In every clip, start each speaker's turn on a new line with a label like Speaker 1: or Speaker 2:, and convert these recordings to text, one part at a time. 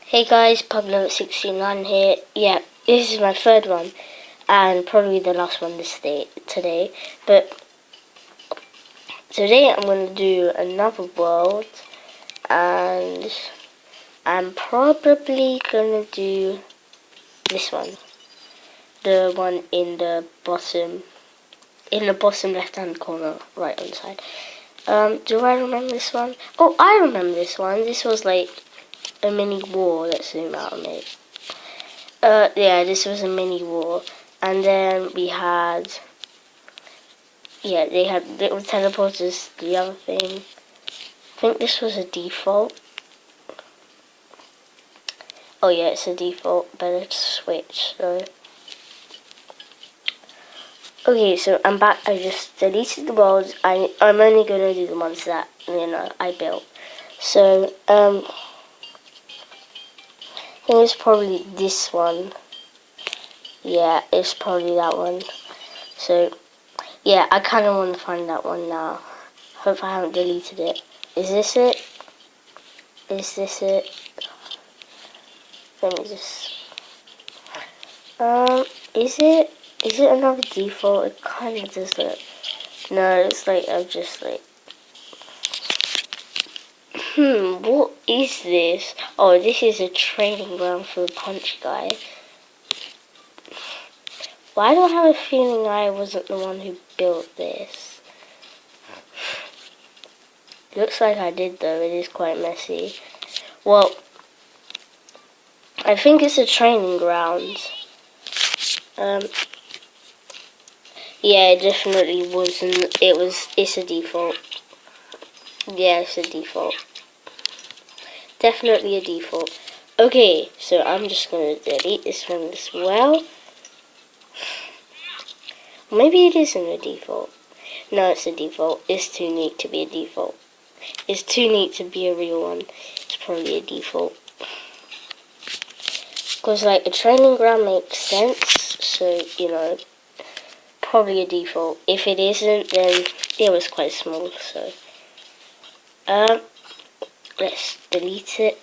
Speaker 1: Hey guys, Pablo69 here. Yeah, this is my third one, and probably the last one today. But today I'm going to do another world, and I'm probably going to do this one. The one in the bottom left-hand corner, right on the side. Do I remember this one? Oh, I remember this one. This was like a mini war. Let's zoom out on it. Yeah, this was a mini war, and then we had, they had little teleporters. The other thing, I think this was a default. Oh yeah, it's a default. Better to switch. So, okay, so I'm back. I just deleted the worlds. I'm only gonna do the ones that I built. So I think it's probably this one. Yeah, it's probably that one. So, yeah, I kind of want to find that one now. Hope I haven't deleted it. Is this it? Is this it? Let me just... is it? Is it another default? It kind of does look... No, it's like, I'm just like... what is this? Oh, this is a training ground for the punch guy. Why do I have a feeling I wasn't the one who built this? Looks like I did though, it is quite messy. Well, I think it's a training ground. Yeah, it definitely wasn't. It's a default. Yeah, it's a default. Definitely a default. Okay, so I'm just gonna delete this one as well. Maybe it isn't a default. No, it's a default. It's too neat to be a default. It's too neat to be a real one. It's probably a default. Because, like, a training ground makes sense. So, probably a default. If it isn't, then it was quite small. So, let's delete it.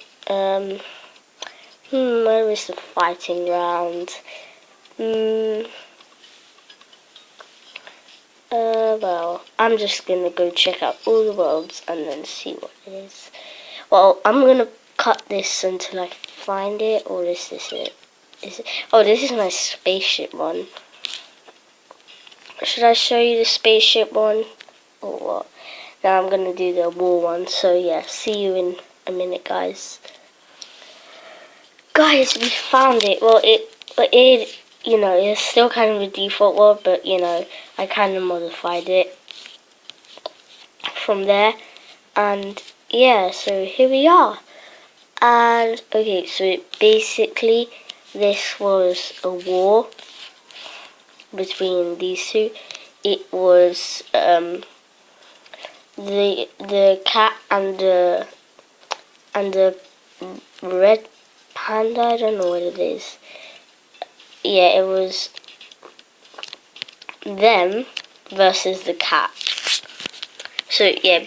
Speaker 1: Where is the fighting ground? Well, I'm just gonna go check out all the worlds and then see what it is. Well, I'm gonna cut this until I find it, or is this it? Oh, this is my spaceship one. Should I show you the spaceship one, or what? Now I'm gonna do the war one, so yeah, see you in a minute, guys. Guys, we found it. Well, it's still kind of a default world, but, I kind of modified it from there. And, yeah, so here we are. And, okay, so basically, this was a war between these two. It was, the cat and the red panda, I don't know what it is. Yeah, it was them versus the cat. So yeah,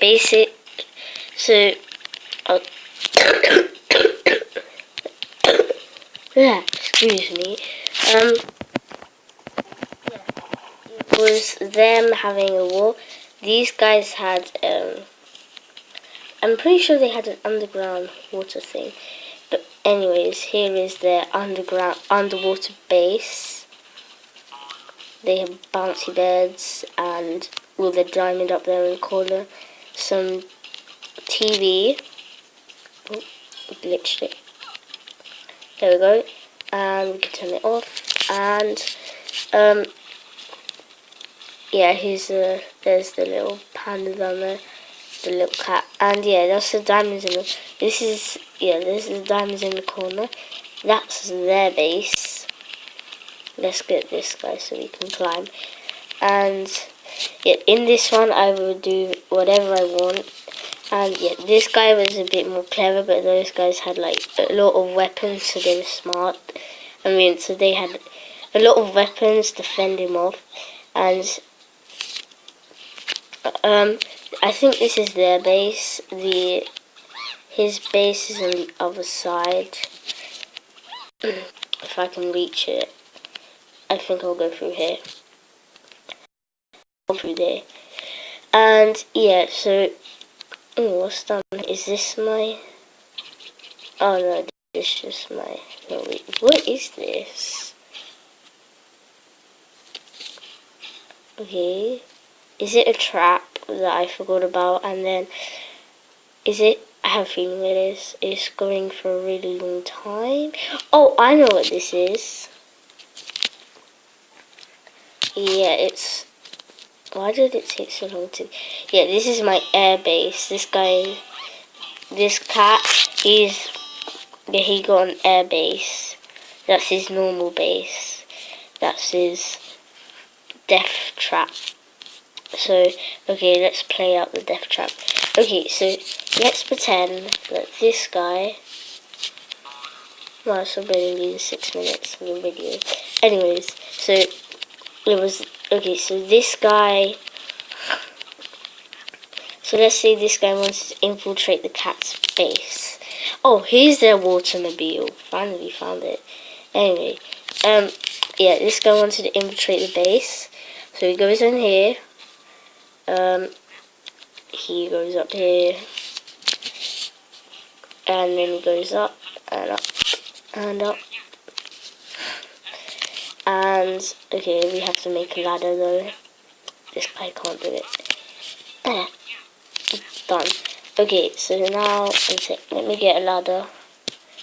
Speaker 1: yeah, excuse me. It was them having a war. These guys had I'm pretty sure they had an underground water thing. But anyways, here is their underwater base. They have bouncy beds and all the diamond up there in the corner. Some TV. Oh, glitched it. There we go. And we can turn it off. And yeah, there's the little panda down there. The little cat, and yeah, that's the diamonds in the. This is the diamonds in the corner. That's their base. Let's get this guy so we can climb. And yeah, in this one I will do whatever I want. And yeah, this guy was a bit more clever, but those guys had like a lot of weapons, so they were smart. So they had a lot of weapons to fend him off, and I think this is their base. His base is on the other side. If I can reach it, I think I'll go through here. Go through there. And yeah, so what's done? Is this my? Oh no, this is just my. No wait, what is this? Okay, is it a trap that I forgot about? And then is it? I have a feeling it is. It's going for a really long time. Oh, I know what this is. Yeah, it's. Why did it take so long to? Yeah, this is my air base. This guy, this cat, he got an air base. That's his normal base. That's his death trap. So, okay, let's play out the death trap. Okay, so let's pretend that this guy. Well, it's already 6 minutes of the video. Anyways, so it was okay. So this guy. So let's say this guy wants to infiltrate the cat's base. Oh, here's their watermobile. Finally found it. Anyway, yeah, this guy wanted to infiltrate the base. So he goes in here. He goes up here. And then he goes up and up and up. And, okay, we have to make a ladder though. This guy can't do it. Done. Okay, so now, let me get a ladder.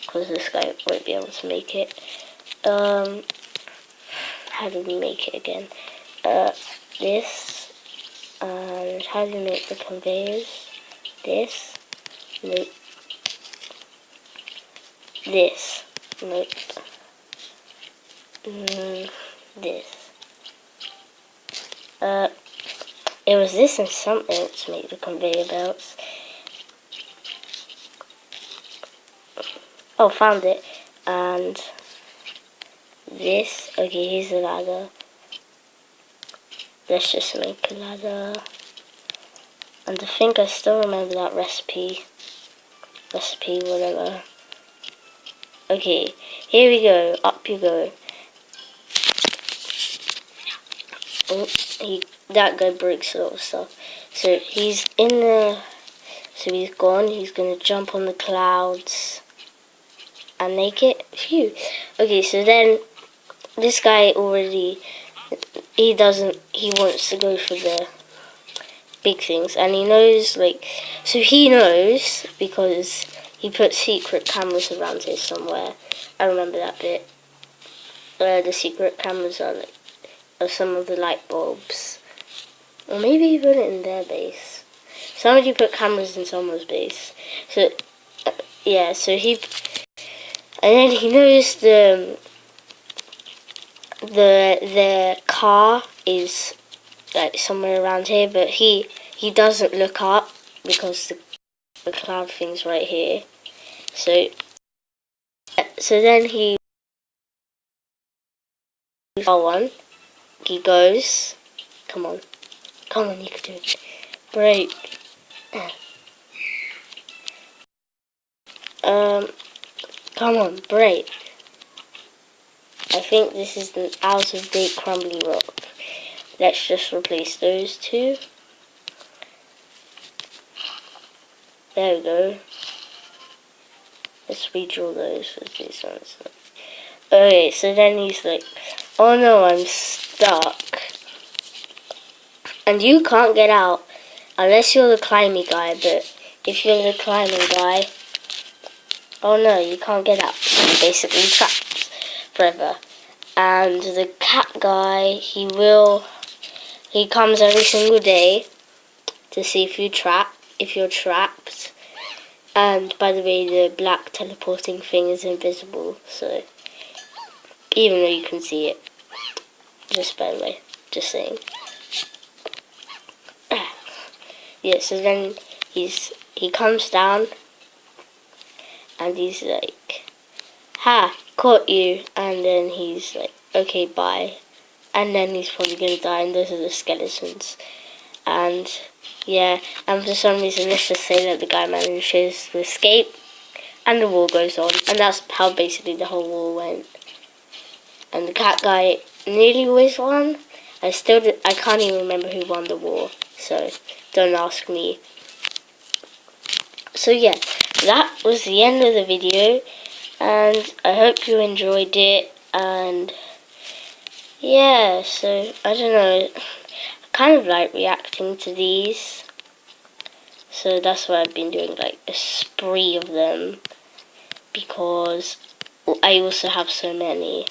Speaker 1: Because this guy won't be able to make it. How do we make it again? This. And how do we make the conveyors? This. Nope. This. Nope. This. It was this and something else to make the conveyor belts. Oh, found it. And this. Okay, here's the ladder. Let's just make a ladder. And I think I still remember that recipe. Recipe, whatever. Okay, here we go. Up you go. Oh, that guy breaks a lot of stuff. So he's in the. So he's gone. He's gonna jump on the clouds and make it. Phew. Okay, so then this guy already. He wants to go for the big things, and he knows, like, so he knows because he put secret cameras around here somewhere. I remember that bit. The secret cameras are some of the light bulbs, or maybe he put it in their base. Somebody put cameras in someone's base. So yeah, so and then he knows the car is like somewhere around here, but he doesn't look up because the cloud thing's right here. So then he goes. Come on, you can do it. Break. Come on, break. I think this is an out-of-date crumbly rock. Let's just replace those two. There we go. Let's redraw those with these ones. Okay, so then he's like, oh no, I'm stuck. And you can't get out unless you're the climbing guy, but if you're the climbing guy, oh no, you can't get out. You're basically trapped forever. And the cat guy, he comes every single day to see if you're trapped. And by the way, the black teleporting thing is invisible, so even though you can see it, just by the way, just saying. Yeah, so then he comes down and he's like, ha, caught you. And then he's like, okay, bye. And then he's probably gonna die, and those are the skeletons. And yeah, and for some reason, let's just say that the guy manages to escape. and the war goes on, and that's how basically the whole war went. And the cat guy nearly always won. I can't even remember who won the war, so don't ask me. So yeah, that was the end of the video, and I hope you enjoyed it. And yeah, so I don't know, I kind of like reacting to these, so that's why I've been doing like a spree of them, because I also have so many.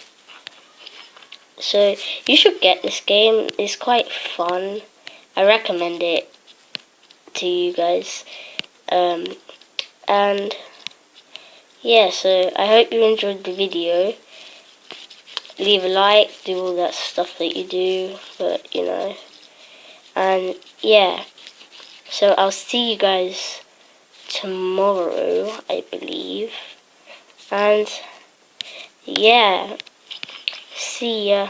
Speaker 1: So you should get this game. It's quite fun. I recommend it to you guys. And yeah, so I hope you enjoyed the video. Leave a like, do all that stuff that you do, but you know. And yeah, so I'll see you guys tomorrow, I believe. And yeah, see ya.